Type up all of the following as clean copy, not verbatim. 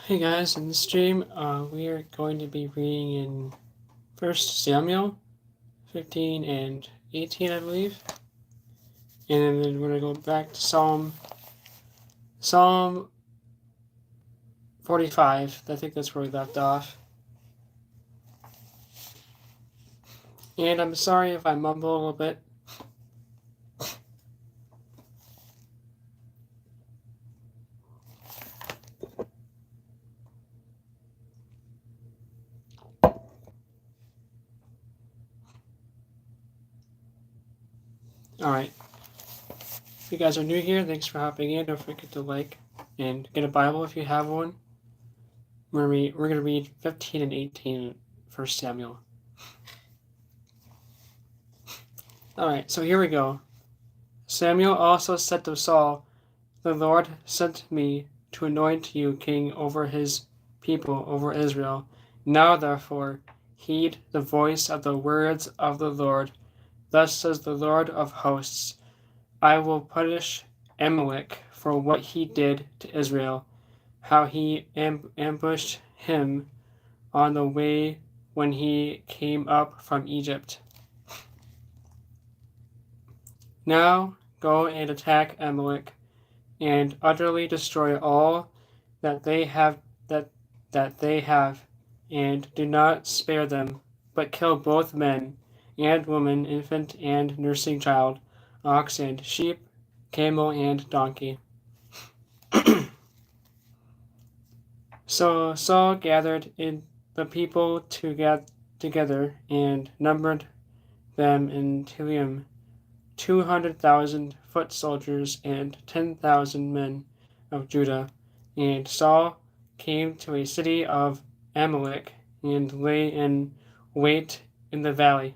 Hey guys, in this stream, we are going to be reading in 1 Samuel 15 and 18, I believe. And then we're going to go back to Psalm 45. I think that's where we left off. And I'm sorry if I mumble a little bit. Alright. If you guys are new here, thanks for hopping in. Don't forget to like and get a Bible if you have one. We're going to read 15 and 18 1 Samuel. Alright, so here we go. Samuel also said to Saul, "The Lord sent me to anoint you king over his people, over Israel. Now therefore heed the voice of the words of the Lord. Thus says the Lord of hosts, I will punish Amalek for what he did to Israel, how he ambushed him on the way when he came up from Egypt. Now go and attack Amalek, and utterly destroy all that they have, and do not spare them, but kill both men and woman, infant and nursing child, ox and sheep, camel and donkey." So Saul gathered in the people together and numbered them in Telaim, 200,000 foot soldiers and 10,000 men of Judah. And Saul came to a city of Amalek and lay in wait in the valley.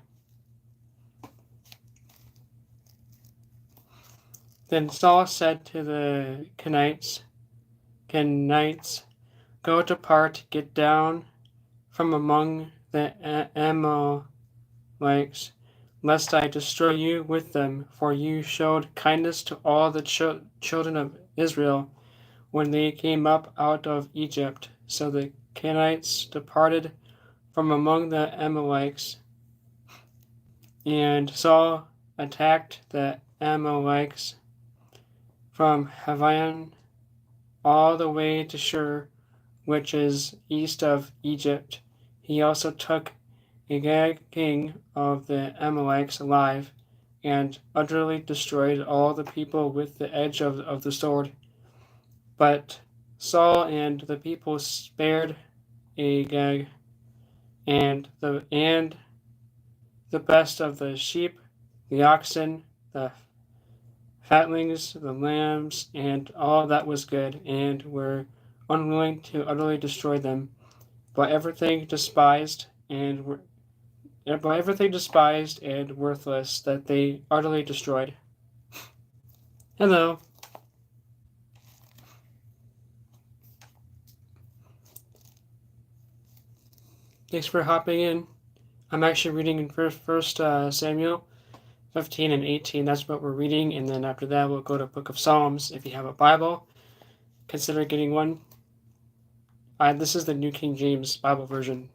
Then Saul said to the Kenites, "Go depart, get down from among the Amalekites, lest I destroy you with them, for you showed kindness to all the children of Israel when they came up out of Egypt." So the Kenites departed from among the Amalekites, and Saul attacked the Amalekites from Havilah all the way to Shur, which is east of Egypt. He also took Agag, king of the Amalekites, alive, and utterly destroyed all the people with the edge of the sword. But Saul and the people spared Agag and the best of the sheep, the oxen, the fatlings, the lambs, and all that was good, and were unwilling to utterly destroy them, but everything despised and worthless that they utterly destroyed. Hello. Thanks for hopping in. I'm actually reading in First Samuel 15 and 18. That's what we're reading, and then after that we'll go to Book of Psalms. If you have a Bible, consider getting one. This is the New King James Bible version.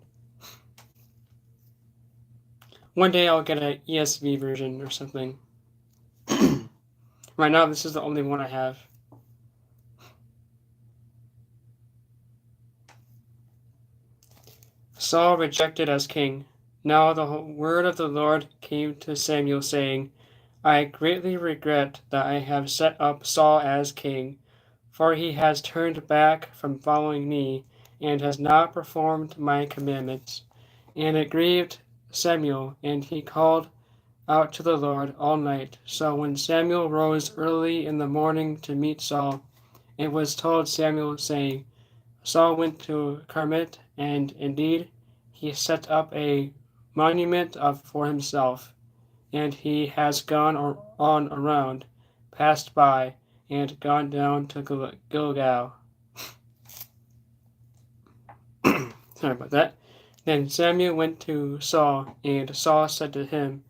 One day I'll get an ESV version or something. Right now this is the only one I have. Saul rejected as king. Now the word of the Lord came to Samuel, saying, "I greatly regret that I have set up Saul as king, for he has turned back from following me, and has not performed my commandments." And it grieved Samuel, and he called out to the Lord all night. So when Samuel rose early in the morning to meet Saul, it was told Samuel, saying, "Saul went to Carmel, and indeed he set up a monument for himself, and he has gone on around, passed by, and gone down to Gilgal." Sorry about that. Then Samuel went to Saul, and Saul said to him,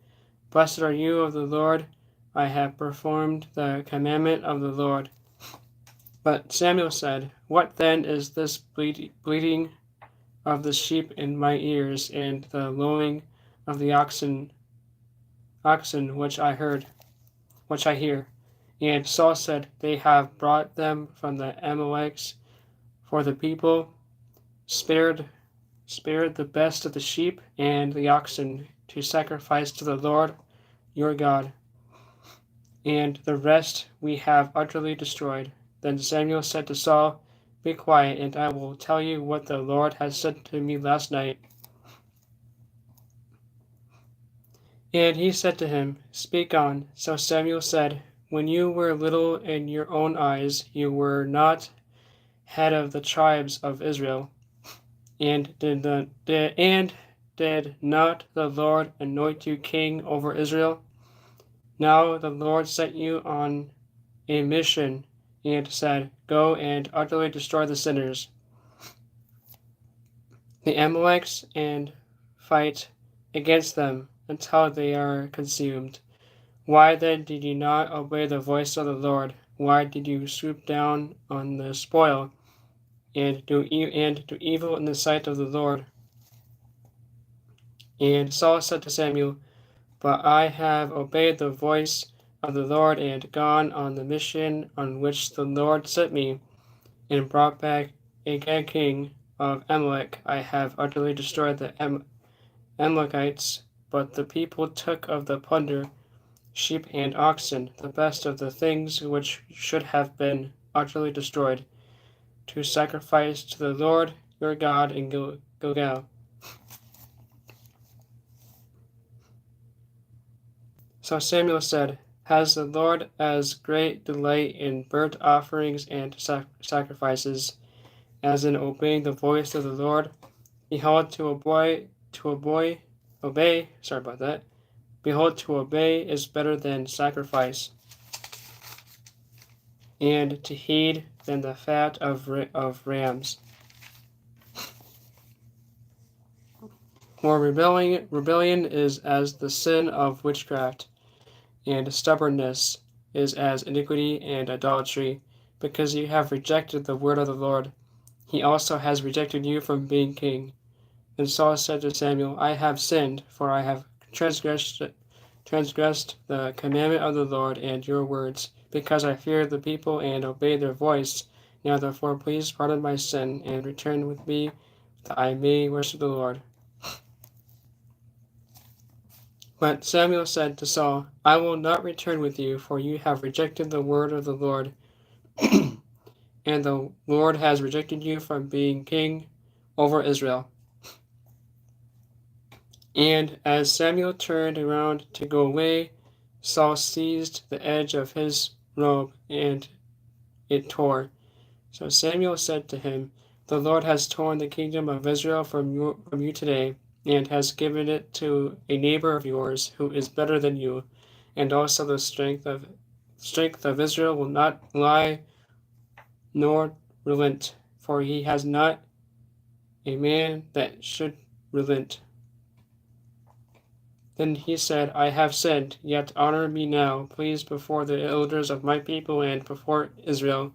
"Blessed are you of the Lord. I have performed the commandment of the Lord." But Samuel said, "What then is this bleating of the sheep in my ears, and the lowing of the oxen which I hear?" And Saul said, "They have brought them from the Amalekites, for the people spared the best of the sheep and the oxen to sacrifice to the Lord your God, and the rest we have utterly destroyed." Then Samuel said to Saul, "Be quiet, and I will tell you what the Lord has said to me last night." And he said to him, "Speak on." So Samuel said, "When you were little in your own eyes, you were not head of the tribes of Israel, and did not the Lord anoint you king over Israel? Now the Lord sent you on a mission and said, 'Go and utterly destroy the sinners, the Amalekites, and fight against them until they are consumed.' Why then did you not obey the voice of the Lord? Why did you swoop down on the spoil and do evil in the sight of the Lord?" And Saul said to Samuel, "But I have obeyed the voice of the Lord and gone on the mission on which the Lord sent me, and brought back Agag king of Amalek. I have utterly destroyed the Amalekites, but the people took of the plunder, sheep and oxen, the best of the things which should have been utterly destroyed, to sacrifice to the Lord your God in Gilgal." So Samuel said, "Has the Lord as great delight in burnt offerings and sacrifices as in obeying the voice of the Lord? Behold, Behold, to obey is better than sacrifice, and to heed than the fat of rams. For rebellion is as the sin of witchcraft, and stubbornness is as iniquity and idolatry. Because you have rejected the word of the Lord, he also has rejected you from being king." And Saul said to Samuel, "I have sinned, for I have transgressed the commandment of the Lord and your words, because I feared the people and obeyed their voice. Now therefore please pardon my sin, and return with me, that I may worship the Lord." But Samuel said to Saul, "I will not return with you, for you have rejected the word of the Lord, and the Lord has rejected you from being king over Israel." And as Samuel turned around to go away, Saul seized the edge of his robe, and it tore. So Samuel said to him, "The Lord has torn the kingdom of Israel from you today, and has given it to a neighbor of yours who is better than you. And also the strength of Israel will not lie nor relent, for he has not a man that should relent." Then he said, "I have sinned, yet honor me now, please, before the elders of my people and before Israel,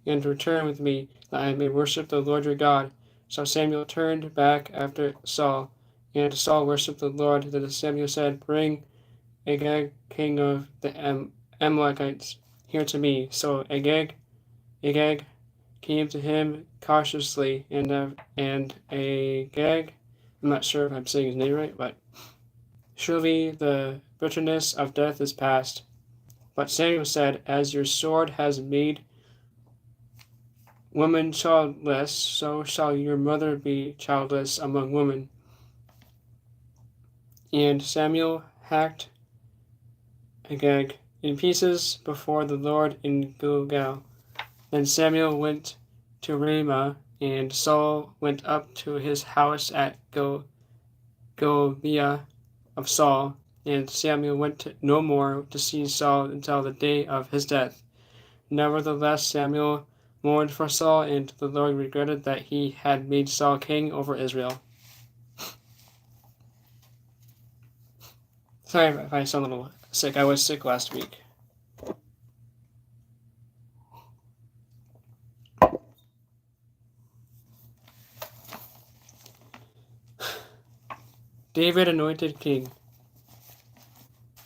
and return with me, that I may worship the Lord your God." So Samuel turned back after Saul, and Saul worshipped the Lord. Then Samuel said, "Bring Agag, king of the Amalekites, here to me." So Agag came to him cautiously, and Agag, I'm not sure if I'm saying his name right, but surely the bitterness of death is past. But Samuel said, "As your sword has made woman childless, so shall your mother be childless among women." And Samuel hacked Agag in pieces before the Lord in Gilgal. Then Samuel went to Ramah, and Saul went up to his house at Gibeah of Saul. And Samuel went no more to see Saul until the day of his death. Nevertheless, Samuel mourned for Saul, and the Lord regretted that he had made Saul king over Israel. Sorry if I sound a little sick. I was sick last week. David anointed king.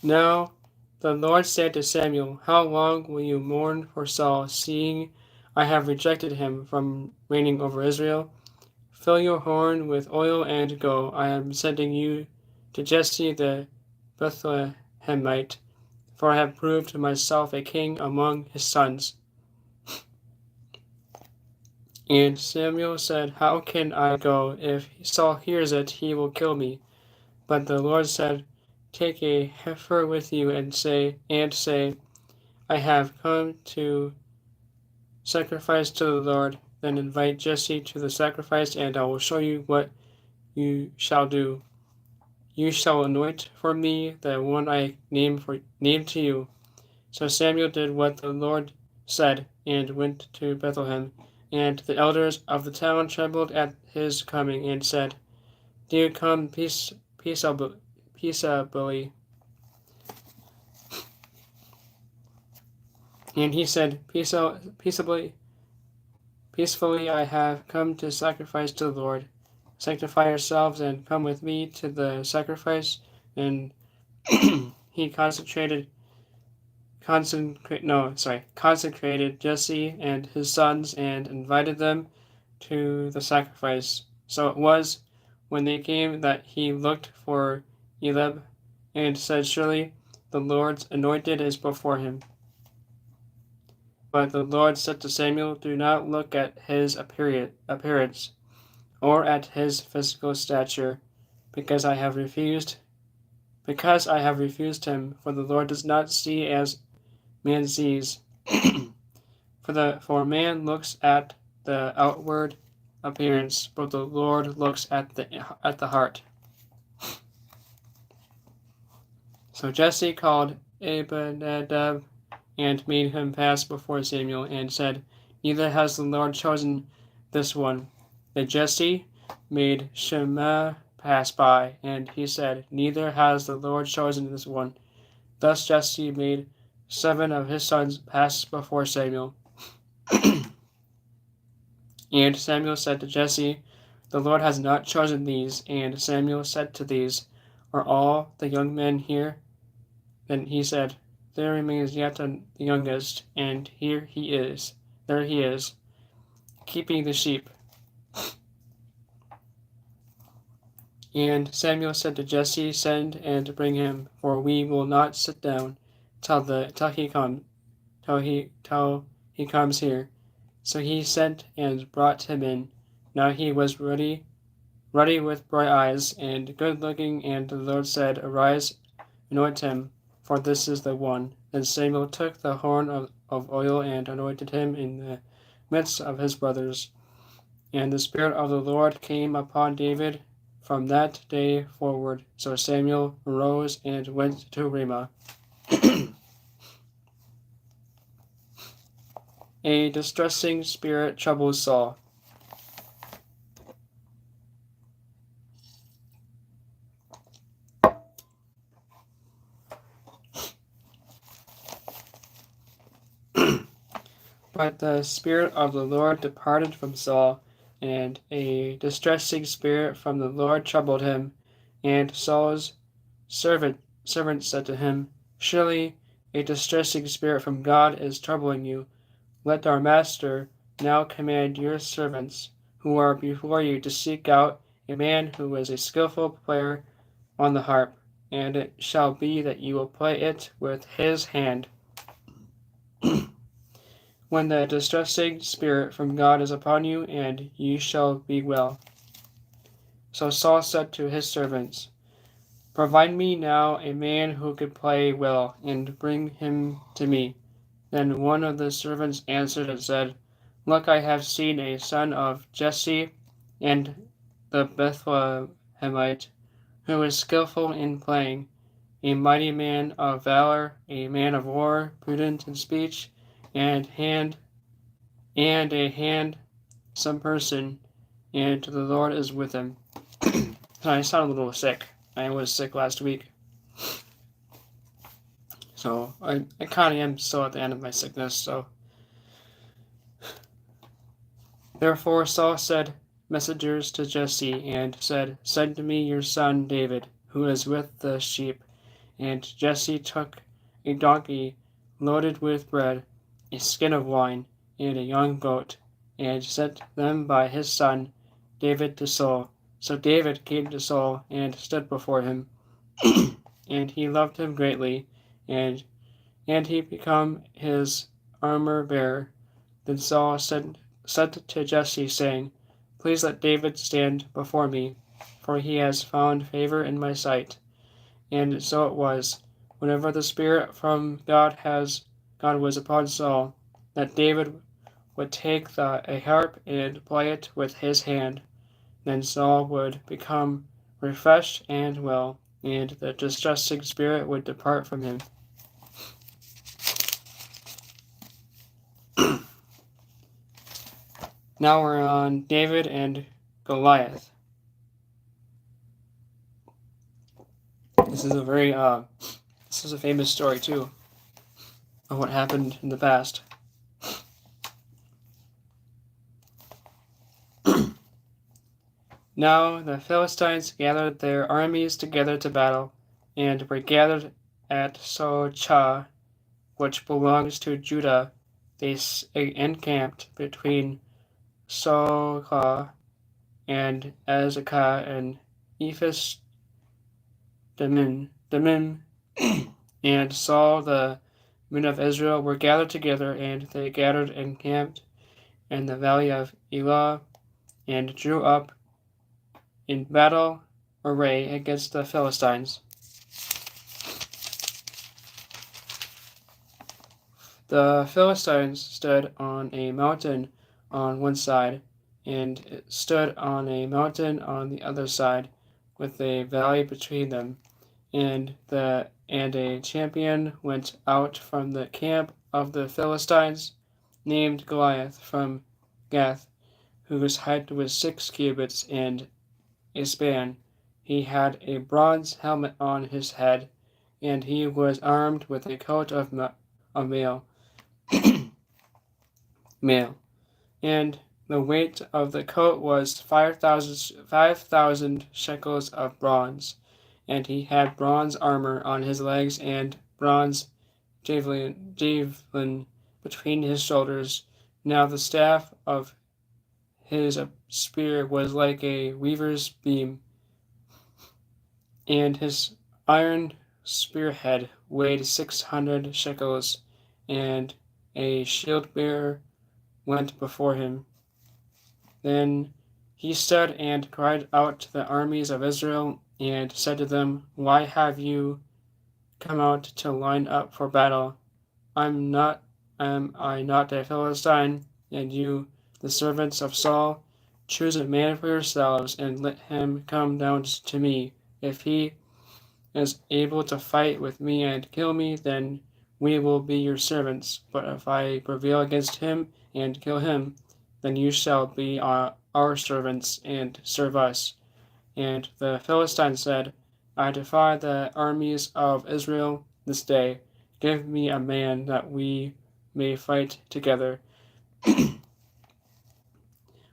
Now the Lord said to Samuel, How long will you mourn for Saul, seeing I have rejected him from reigning over Israel? Fill your horn with oil and go. I am sending you to Jesse the Bethlehemite, for I have proved myself a king among his sons. And Samuel said, How can I go? If Saul hears it, he will kill me. But the Lord said, Take a heifer with you and say, I have come to sacrifice to the Lord. Then invite Jesse to the sacrifice, and I will show you what you shall do. You shall anoint for me the one I name to you. So Samuel did what the Lord said, and went to Bethlehem. And the elders of the town trembled at his coming, and said, Do you come peaceably? And he said, Peacefully I have come to sacrifice to the Lord. Sanctify yourselves and come with me to the sacrifice. And he consecrated Jesse and his sons and invited them to the sacrifice. So it was when they came that he looked for Eliab and said, Surely the Lord's anointed is before him. But the Lord said to Samuel, Do not look at his appearance or at his physical stature, because I have refused him, for the Lord does not see as man sees. For man looks at the outward appearance, but the Lord looks at the heart. So Jesse called Abinadab and made him pass before Samuel, and said, Neither has the Lord chosen this one. Then Jesse made Shema pass by, and he said, Neither has the Lord chosen this one. Thus Jesse made 7 of his sons pass before Samuel. And Samuel said to Jesse, The Lord has not chosen these. And Samuel said to these, Are all the young men here? Then he said, There remains yet the youngest, and there he is, keeping the sheep. And Samuel said to Jesse, Send and bring him, for we will not sit down till he comes here. So he sent and brought him in. Now he was ruddy with bright eyes, and good looking, and the Lord said, Arise, anoint him, for this is the one. Then Samuel took the horn of oil and anointed him in the midst of his brothers. And the Spirit of the Lord came upon David from that day forward. So Samuel arose and went to Ramah. A distressing spirit troubles Saul. But the Spirit of the Lord departed from Saul, and a distressing spirit from the Lord troubled him. And Saul's servant said to him, Surely a distressing spirit from God is troubling you. Let our master now command your servants who are before you to seek out a man who is a skillful player on the harp, and it shall be that you will play it with his hand. When the distressing spirit from God is upon you, and you shall be well. So Saul said to his servants, Provide me now a man who could play well, and bring him to me. Then one of the servants answered and said, Look, I have seen a son of Jesse and the Bethlehemite, who is skillful in playing, a mighty man of valor, a man of war, prudent in speech, and a handsome person, and the Lord is with him. I sound a little sick. I was sick last week. So I kind of am still at the end of my sickness. So therefore Saul said, messengers to Jesse and said, "Send me your son David, who is with the sheep." And Jesse took a donkey loaded with bread, a skin of wine, and a young goat, and sent them by his son David to Saul. So David came to Saul and stood before him, and he loved him greatly, and he became his armor bearer. Then Saul said to Jesse, saying, "Please let David stand before me, for he has found favor in my sight." And so it was, whenever the Spirit from God was upon Saul, that David would take a harp and play it with his hand. Then Saul would become refreshed and well, and the distressing spirit would depart from him. Now we're on David and Goliath. This is a famous story too of what happened in the past. Now the Philistines gathered their armies together to battle, and were gathered at Sochah, which belongs to Judah. They encamped between Sochah and Azekah and Ephes Damim, and Saul the men of Israel were gathered together, and they gathered and camped in the valley of Elah, and drew up in battle array against the Philistines. The Philistines stood on a mountain on one side, and it stood on a mountain on the other side, with a valley between them. And a champion went out from the camp of the Philistines, named Goliath from Gath, whose height was 6 cubits and a span. He had a bronze helmet on his head, and he was armed with a coat of mail. And the weight of the coat was 5,000 shekels of bronze, and he had bronze armor on his legs and bronze javelin between his shoulders. Now the staff of his spear was like a weaver's beam, and his iron spearhead weighed 600 shekels, and a shield bearer went before him. Then he stood and cried out to the armies of Israel, and said to them, "Why have you come out to line up for battle? Am I not a Philistine? And you, the servants of Saul, choose a man for yourselves, and let him come down to me. If he is able to fight with me and kill me, then we will be your servants. But if I prevail against him and kill him, then you shall be our servants and serve us." And the Philistines said, "I defy the armies of Israel this day. Give me a man that we may fight together."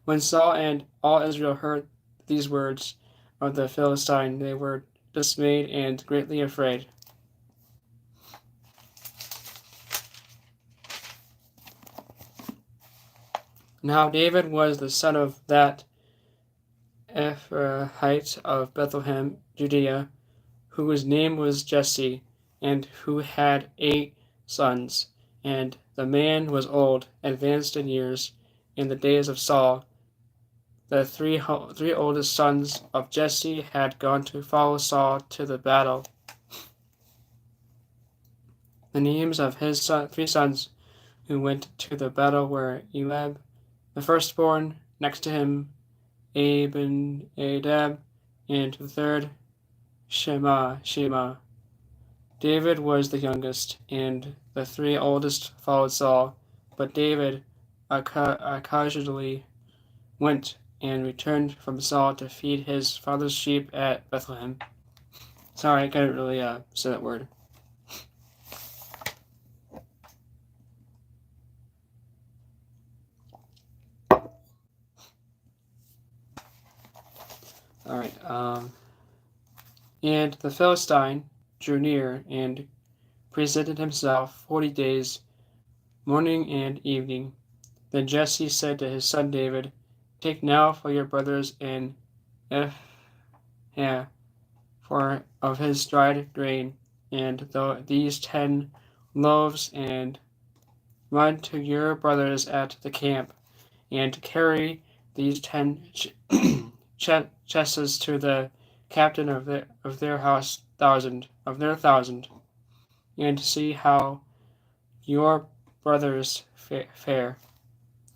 When Saul and all Israel heard these words of the Philistine, they were dismayed and greatly afraid. Now David was the son of that Ephrathite of Bethlehem, Judea, whose name was Jesse, and who had 8 sons. And the man was old, advanced in years, in the days of Saul. The three oldest sons of Jesse had gone to follow Saul to the battle. The names of his 3 sons who went to the battle were Eliab, the firstborn, next to him Abinadab, and the third Shema. David was the youngest, and the 3 oldest followed Saul. But David occasionally went and returned from Saul to feed his father's sheep at Bethlehem. Sorry, I couldn't really say that word. All right. And the Philistine drew near and presented himself 40 days, morning and evening. Then Jesse said to his son David, "Take now for your brothers an ephah for of his dried grain, and these 10 loaves, and run to your brothers at the camp, and carry these 10 chests to the captain of their house of their thousand, and see how your brothers fare,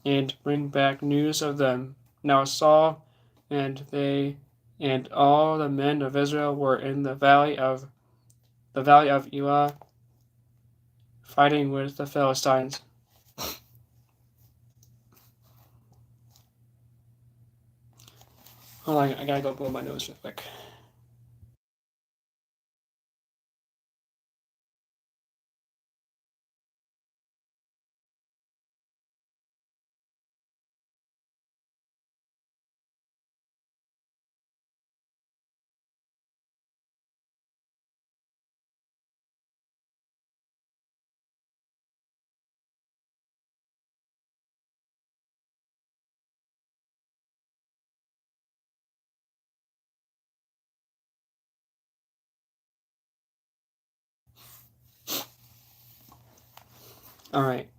and bring back news of them." Now Saul and they and all the men of Israel were in the valley of Elah, fighting with the Philistines. Hold on, I gotta go blow my nose real quick. Alright.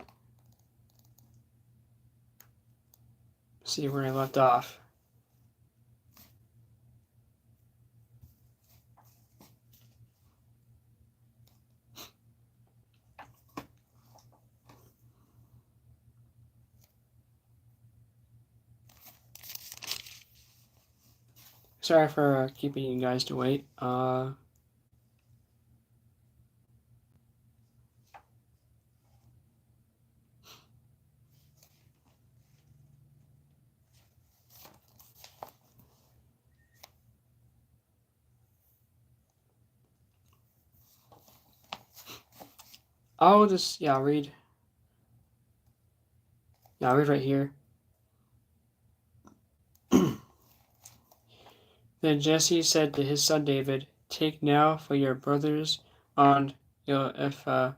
See where I left off. Sorry for keeping you guys to wait. I'll just read. Yeah, I'll read right here. Then Jesse said to his son David, "Take now for your brothers an ephah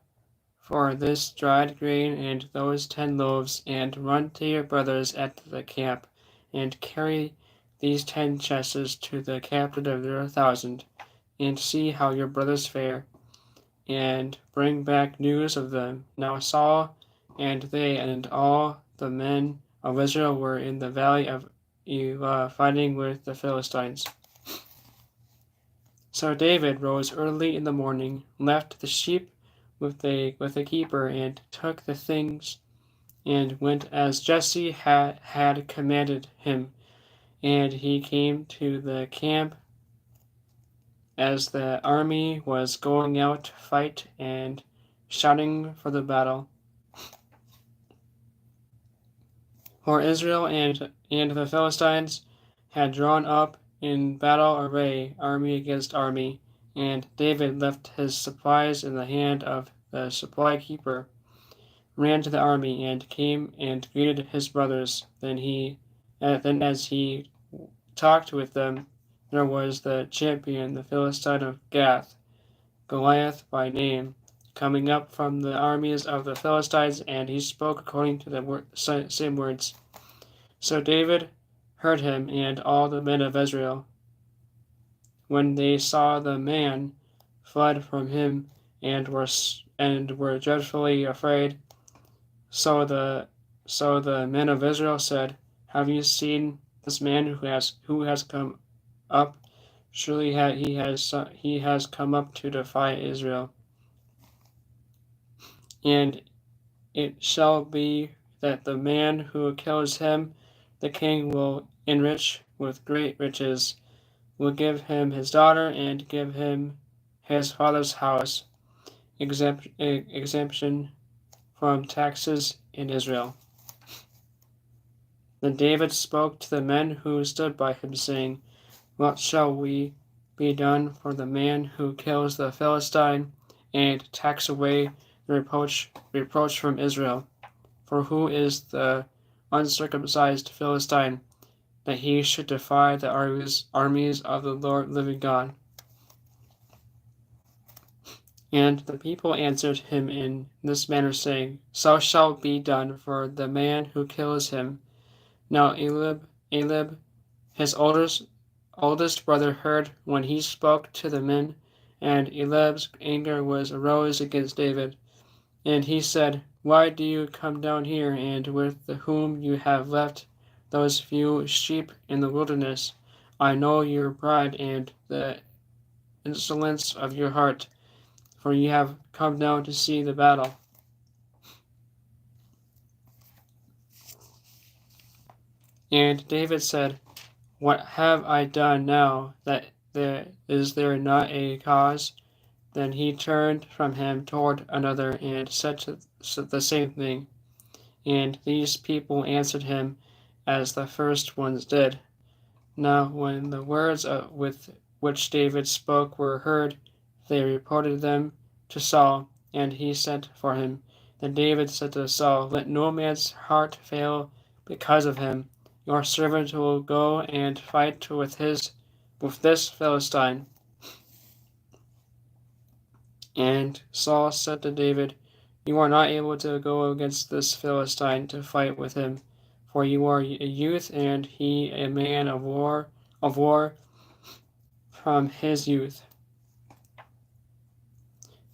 for this dried grain, and those 10 loaves, and run to your brothers at the camp, and carry these 10 chests to the captain of their thousand, and see how your brothers fare, and bring back news of them." Now Saul and they and all the men of Israel were in the valley of Elah, fighting with the Philistines. So David rose early in the morning, left the sheep with a keeper, and took the things, and went as Jesse had commanded him. And he came to the camp as the army was going out to fight, and shouting for the battle. For Israel and the Philistines had drawn up in battle array, army against army, and David left his supplies in the hand of the supply keeper, ran to the army, and came and greeted his brothers. Then as he talked with them, there was the champion, the Philistine of Gath, Goliath by name, coming up from the armies of the Philistines, and he spoke according to the same words. So David heard him, and all the men of Israel, when they saw the man, fled from him, and were dreadfully afraid. So the men of Israel said, "Have you seen this man who has come up? Surely he has come up to defy Israel. And it shall be that the man who kills him, the king will enrich with great riches, will give him his daughter, and give him his father's house, exemption from taxes in Israel." Then David spoke to the men who stood by him, saying, "What shall we be done for the man who kills the Philistine, and takes away the reproach from Israel? For who is the uncircumcised Philistine that he should defy the armies of the Lord living God. And the people answered him in this manner, saying, So shall be done for the man who kills him. Now Eliab, his oldest brother, heard when he spoke to the men, and Eliab's anger arose against David. And he said, Why do you come down here, and with whom you have left those few sheep in the wilderness? I know your pride and the insolence of your heart, for you have come down to see the battle. And David said, What have I done now? Is there not a cause? Then he turned from him toward another and said the same thing. And these people answered him as the first ones did. Now when the words with which David spoke were heard, they reported them to Saul, and he sent for him. Then David said to Saul, Let no man's heart fail because of him. Your servant will go and fight with this Philistine. And Saul said to David, You are not able to go against this Philistine to fight with him, for you are a youth, and he a man of war from his youth.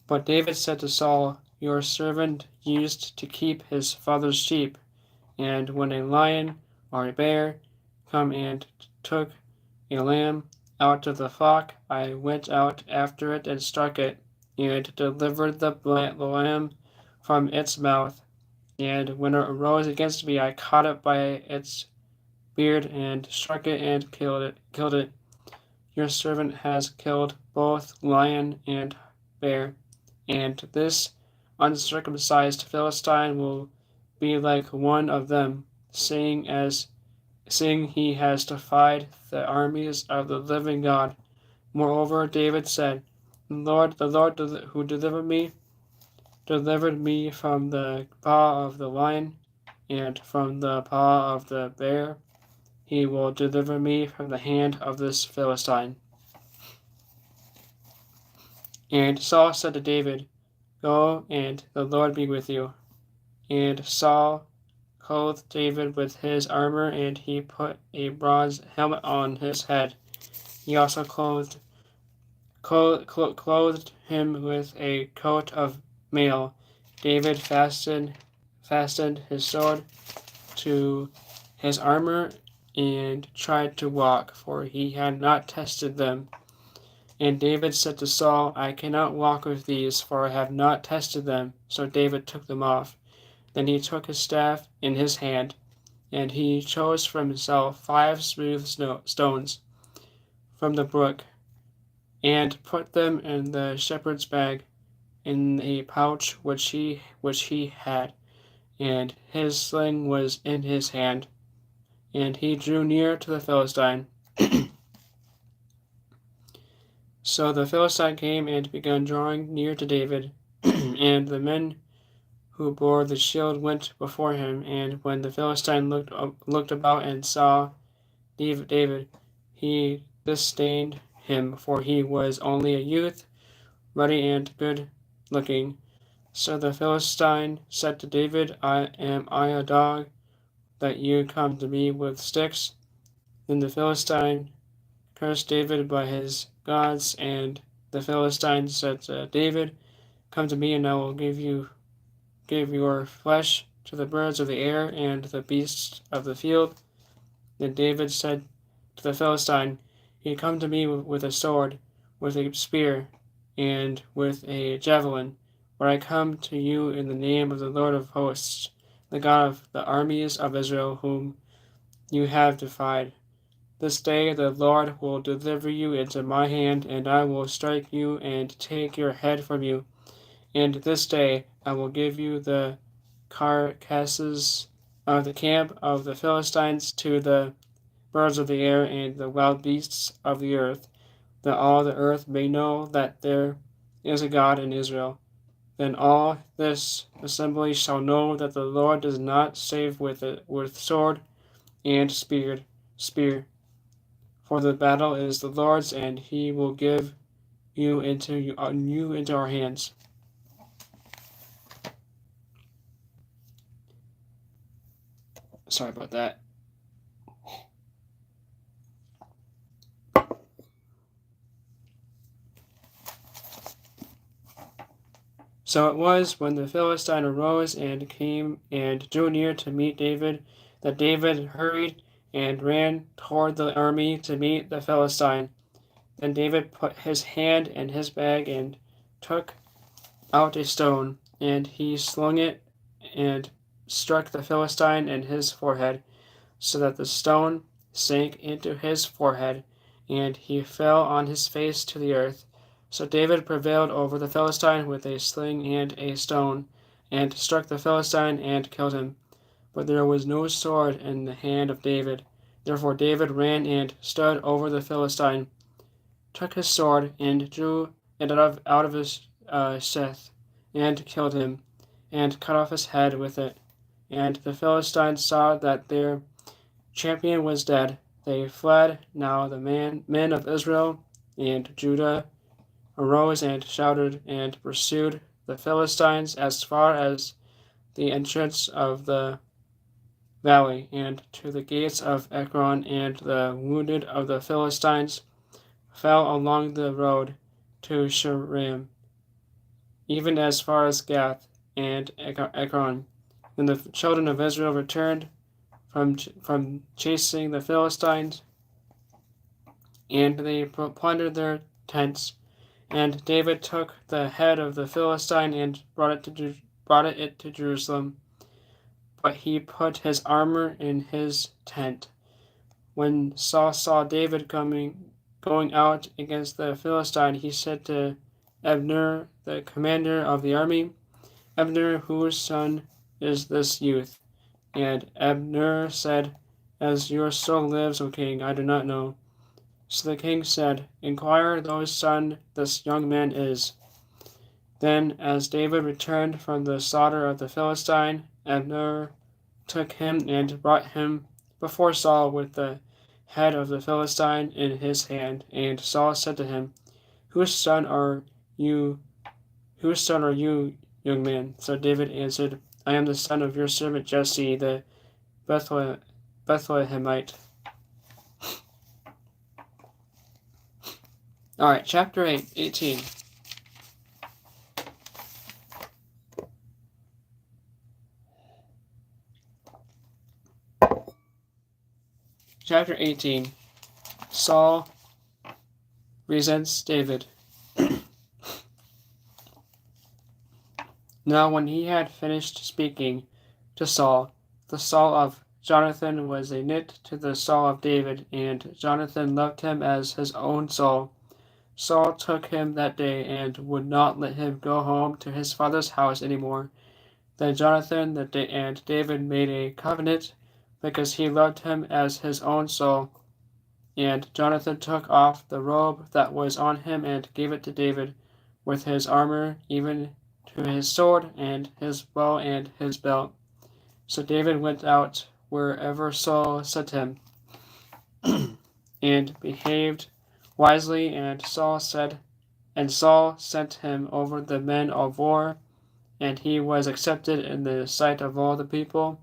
But David said to Saul, Your servant used to keep his father's sheep, and when a lion or a bear come and took a lamb out of the flock, I went out after it and struck it, and delivered the lamb from its mouth. And when it arose against me, I caught it by its beard and struck it and killed it. Your servant has killed both lion and bear, and this uncircumcised Philistine will be like one of them, seeing he has defied the armies of the living God. Moreover, David said, The Lord who delivered me from the paw of the lion and from the paw of the bear. He will deliver me from the hand of this Philistine. And Saul said to David, Go, and the Lord be with you. And Saul clothed David with his armor, and he put a bronze helmet on his head. He also clothed him with a coat of mail. David fastened his sword to his armor and tried to walk, for he had not tested them. And David said to Saul, I cannot walk with these, for I have not tested them. So David took them off. Then he took his staff in his hand, and he chose for himself 5 smooth stones from the brook, and put them in the shepherd's bag, in a pouch which he had, and his sling was in his hand. And he drew near to the Philistine. So the Philistine came and began drawing near to David, and the men who bore the shield went before him. And when the Philistine looked about and saw David, he disdained him, for he was only a youth, ruddy and good looking. So the Philistine said to David, Am I a dog, that you come to me with sticks? Then the Philistine cursed David by his gods, and the Philistine said to David, Come to me, and I will give your flesh to the birds of the air and the beasts of the field. Then David said to the Philistine, You come to me with a sword, with a spear, and with a javelin, but I come to you in the name of the Lord of hosts, the God of the armies of Israel, whom you have defied. This day the Lord will deliver you into my hand, and I will strike you and take your head from you. And this day I will give you the carcasses of the camp of the Philistines to the birds of the air and the wild beasts of the earth, that all the earth may know that there is a God in Israel. Then all this assembly shall know that the Lord does not save with sword and spear, spear. For the battle is the Lord's, and he will give you into our hands. Sorry about that. So it was when the Philistine arose and came and drew near to meet David, that David hurried and ran toward the army to meet the Philistine. Then David put his hand in his bag and took out a stone, and he slung it and struck the Philistine in his forehead, so that the stone sank into his forehead, and he fell on his face to the earth. So David prevailed over the Philistine with a sling and a stone, and struck the Philistine and killed him. But there was no sword in the hand of David. Therefore David ran and stood over the Philistine, took his sword, and drew it out of his sheath, and killed him, and cut off his head with it. And the Philistines saw that their champion was dead. They fled. Now the men of Israel and Judah arose and shouted and pursued the Philistines as far as the entrance of the valley and to the gates of Ekron, and the wounded of the Philistines fell along the road to Shaaraim, even as far as Gath and Ekron. When the children of Israel returned from chasing the Philistines, and they plundered their tents, and David took the head of the Philistine and brought it to Jerusalem. But he put his armor in his tent. When Saul saw David going out against the Philistine, he said to Abner, the commander of the army, "Abner, whose son is this youth?" And Abner said, "As your soul lives, O king, I do not know." So the king said, "Inquire whose son this young man is." Then, as David returned from the slaughter of the Philistine, Abner took him and brought him before Saul with the head of the Philistine in his hand. And Saul said to him, Whose son are you, young man?" So David answered, "I am the son of your servant Jesse, the Bethlehemite." All right, chapter 18. Chapter 18. Saul resents David. Now when he had finished speaking to Saul, the Saul of Jonathan was a knit to the Saul of David, and Jonathan loved him as his own soul. Saul took him that day and would not let him go home to his father's house any more. Then Jonathan and David made a covenant, because he loved him as his own soul. And Jonathan took off the robe that was on him and gave it to David, with his armor, even to his sword and his bow and his belt. So David went out wherever Saul sent him, and behaved wisely, and Saul sent him over the men of war, and he was accepted in the sight of all the people,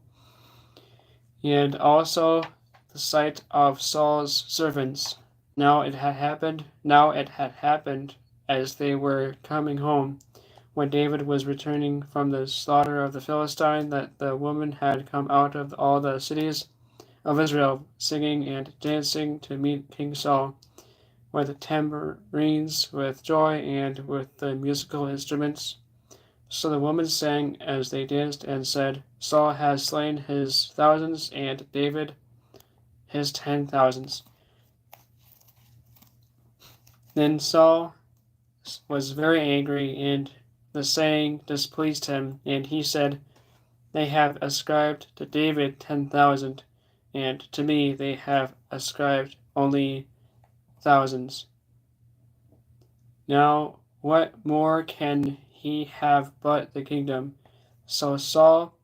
and also the sight of Saul's servants. Now it had happened as they were coming home, when David was returning from the slaughter of the Philistine, that the women had come out of all the cities of Israel, singing and dancing to meet King Saul, with tambourines, with joy, and with the musical instruments. So the women sang as they danced, and said, Saul has slain his thousands, and David his 10,000s. Then Saul was very angry, and the saying displeased him, and he said, They have ascribed to David 10,000, and to me they have ascribed only thousands. Now what more can he have but the kingdom? So Saul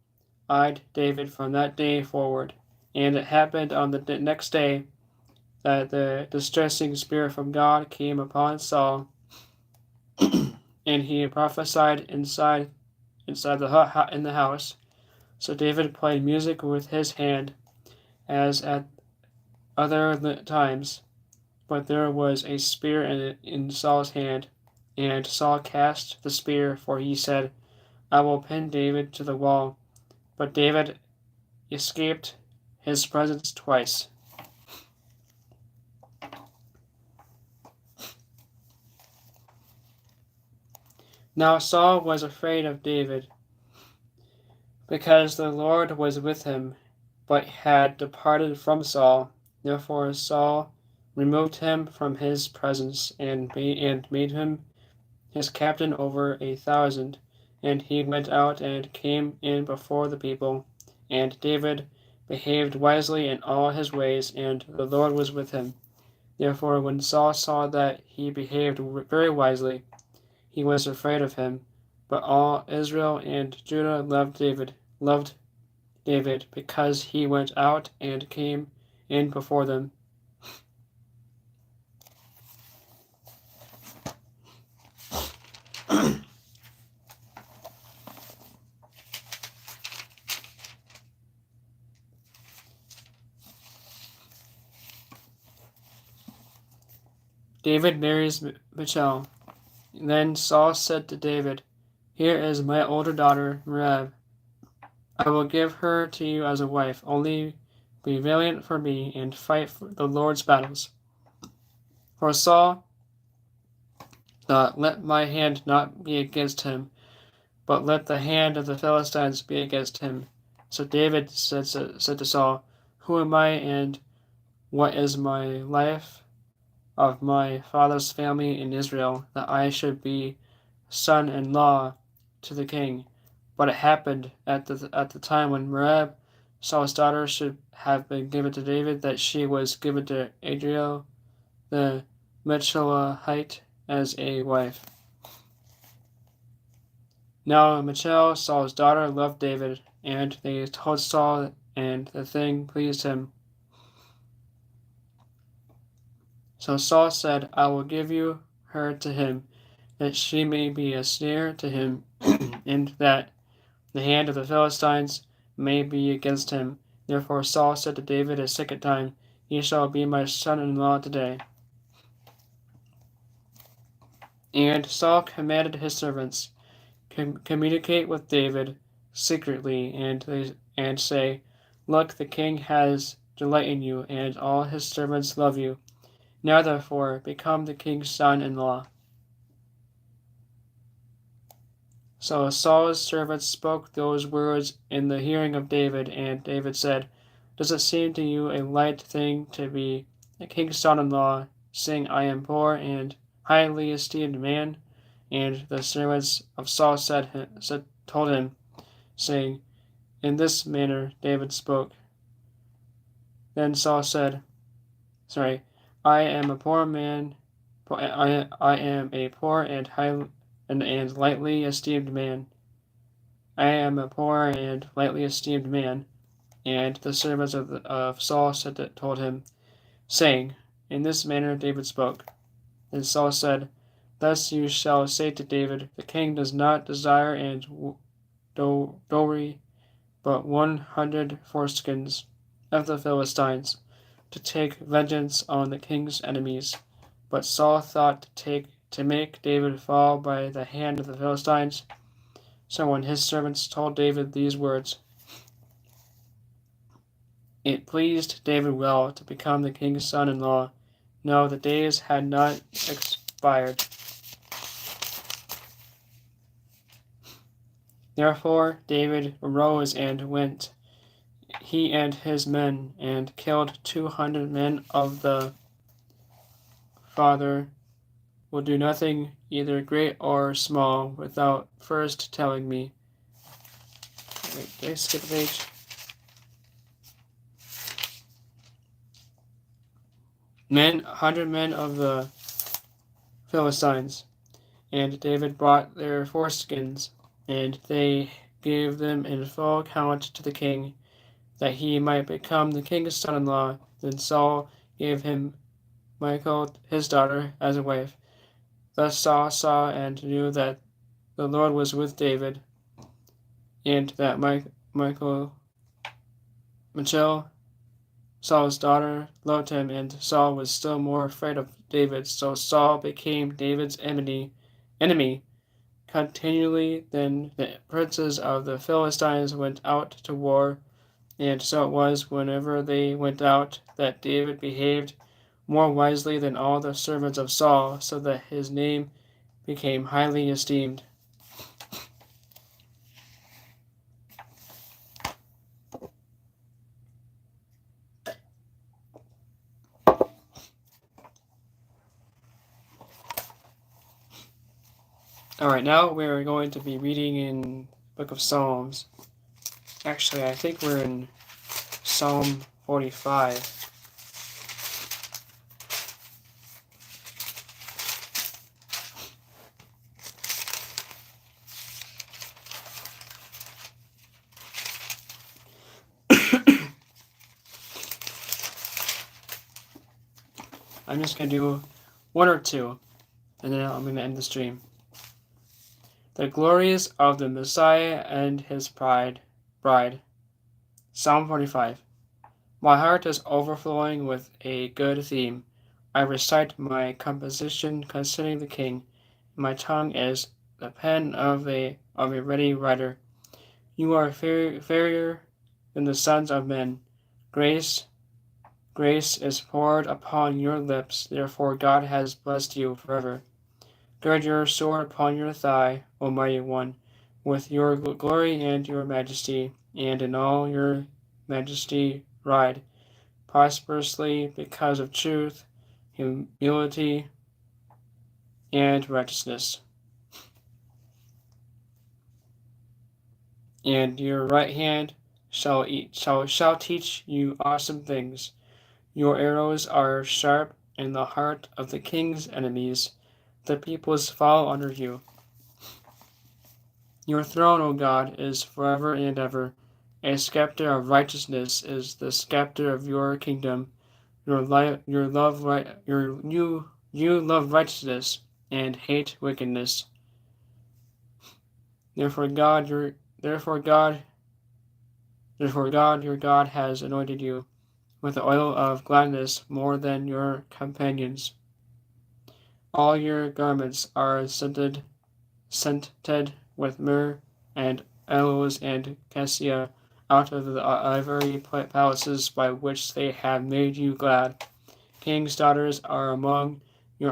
eyed David from that day forward. And it happened on the next day that the distressing spirit from God came upon Saul, and he prophesied inside in the house. So David played music with his hand, as at other times. But there was a spear in Saul's hand, and Saul cast the spear, for he said, I will pin David to the wall. But David escaped his presence twice. Now Saul was afraid of David, because the Lord was with him, but had departed from Saul. Therefore Saul removed him from his presence, and made him his captain over 1,000. And he went out and came in before the people. And David behaved wisely in all his ways, and the Lord was with him. Therefore when Saul saw that he behaved very wisely, he was afraid of him. But all Israel and Judah loved David, because he went out and came in before them. David marries Michal. Then Saul said to David, Here is my older daughter, Merab. I will give her to you as a wife. Only be valiant for me, and fight for the Lord's battles. For Saul thought, Let my hand not be against him, but let the hand of the Philistines be against him. So David said to Saul, Who am I, and what is my life of my father's family in Israel, that I should be son-in-law to the king? But it happened at the time when Merab, Saul's daughter, should have been given to David, that she was given to Adriel the Michalahite as a wife. Now Michal, Saul's daughter, loved David, and they told Saul, and the thing pleased him. So Saul said, I will give you her to him, that she may be a snare to him, and that the hand of the Philistines may be against him. Therefore Saul said to David a second time, He shall be my son-in-law today. And Saul commanded his servants, Communicate with David secretly, and say, Look, the king has delight in you, and all his servants love you. Now therefore become the king's son-in-law. So Saul's servants spoke those words in the hearing of David, and David said, Does it seem to you a light thing to be a king's son-in-law, seeing I am poor and highly esteemed man? And the servants of Saul told him, saying, In this manner David spoke. Then Saul said, I am a poor man. I am a poor and lightly esteemed man. I am a poor and lightly esteemed man. And the servants of Saul told him, saying, In this manner David spoke. And Saul said, Thus you shall say to David, The king does not desire and dowry, but 100 foreskins of the Philistines, to take vengeance on the king's enemies. But Saul thought to make David fall by the hand of the Philistines. So when his servants told David these words, it pleased David well to become the king's son-in-law. No, the days had not expired. Therefore David arose and went, he and his men, and killed 200 men of the Father. Will do nothing, either great or small, without first telling me. Wait, did I skip a page? 100 men of the Philistines. And David brought their foreskins, and they gave them in full account to the king. that he might become the king's son-in-law. Then Saul gave him Michal, his daughter, as a wife. Thus Saul saw and knew that the Lord was with David, and that Michal, Saul's daughter, loved him, and Saul was still more afraid of David. So Saul became David's enemy continually. Then the princes of the Philistines went out to war, and so it was, whenever they went out, that David behaved more wisely than all the servants of Saul, so that his name became highly esteemed. Alright, now we're going to be reading in Book of Psalms. Actually, I think we're in Psalm 45. I'm just going to do one or two, and then I'm going to end the stream. The glories of the Messiah and his bride. Psalm 45. My heart is overflowing with a good theme. I recite my composition concerning the king. My tongue is the pen of a ready writer. You are fairer than the sons of men. Grace is poured upon your lips, therefore God has blessed you forever. Gird your sword upon your thigh, O mighty one, with your glory and your majesty, and in all your majesty ride prosperously because of truth, humility, and righteousness. And your right hand shall teach you awesome things. Your arrows are sharp in the heart of the king's enemies. The peoples fall under you. Your throne, O God, is forever and ever. A scepter of righteousness is the scepter of your kingdom. You love righteousness and hate wickedness. Therefore God your God has anointed you with the oil of gladness more than your companions. All your garments are scented with myrrh and aloes and cassia out of the ivory palaces by which they have made you glad. King's daughters are among your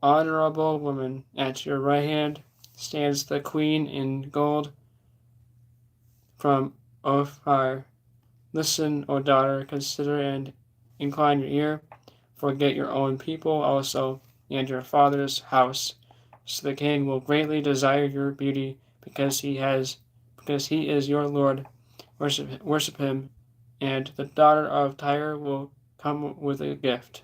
honorable women. At your right hand stands the queen in gold from Ophir. Listen, O daughter, consider and incline your ear. Forget your own people also, and your father's house. So the king will greatly desire your beauty, because he is your Lord. Worship him, and the daughter of Tyre will come with a gift.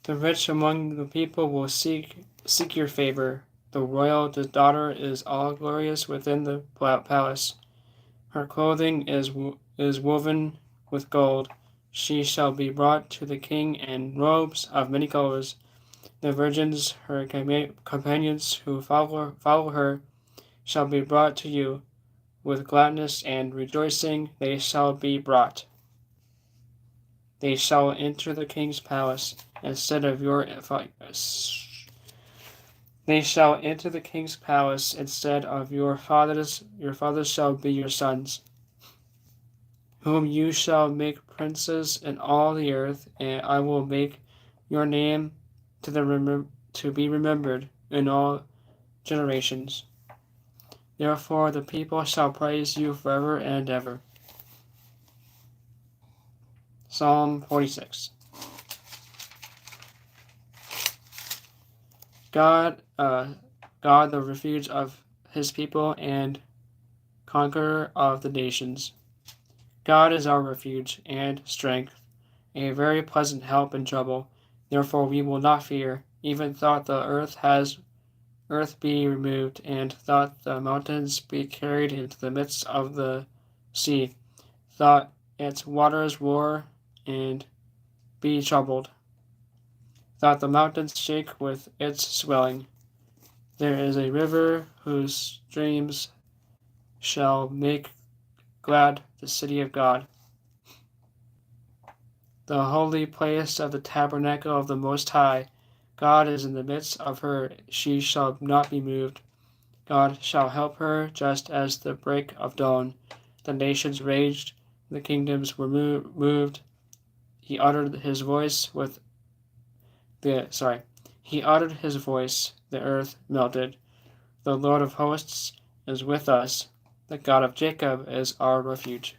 The rich among the people will seek your favor. The royal daughter is all glorious within the palace. Her clothing is woven with gold. She shall be brought to the king in robes of many colors. The virgins, her companions who follow her, shall be brought to you. With gladness and rejoicing they shall be brought. They shall enter the king's palace instead of your They shall enter the king's palace instead of your fathers. Your fathers shall be your sons, whom you shall make princes in all the earth, and I will make your name to be remembered in all generations. Therefore the people shall praise you forever and ever. Psalm 46. God, the refuge of his people and conqueror of the nations. God is our refuge and strength, a very pleasant help in trouble. Therefore we will not fear, even thought the earth be removed, and thought the mountains be carried into the midst of the sea, thought its waters roar and be troubled, thought the mountains shake with its swelling. There is a river whose streams shall make glad the city of God, the holy place of the tabernacle of the Most High. God is in the midst of her, she shall not be moved. God shall help her just as the break of dawn. The nations raged, the kingdoms were moved. He uttered his voice, the earth melted. The Lord of hosts is with us, the God of Jacob is our refuge.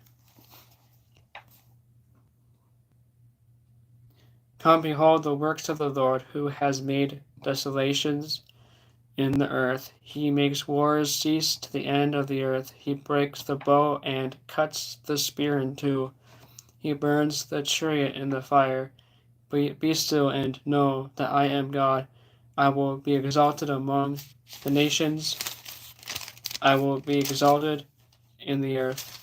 Come, behold the works of the Lord, who has made desolations in the earth. He makes wars cease to the end of the earth. He breaks the bow and cuts the spear in two. He burns the chariot in the fire. Be still and know that I am God. I will be exalted among the nations. I will be exalted in the earth.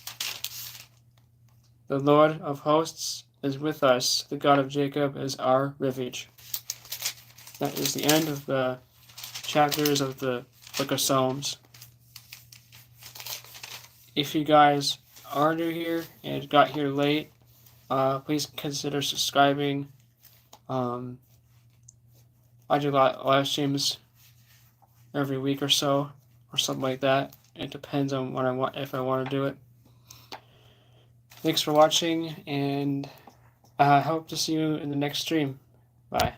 The Lord of hosts is with us. The God of Jacob is our refuge. That is the end of the chapters of the book of Psalms. If you guys are new here and got here late, please consider subscribing. I do live streams every week or so, or something like that. It depends on what I want, if I want to do it. Thanks for watching, and I hope to see you in the next stream. Bye.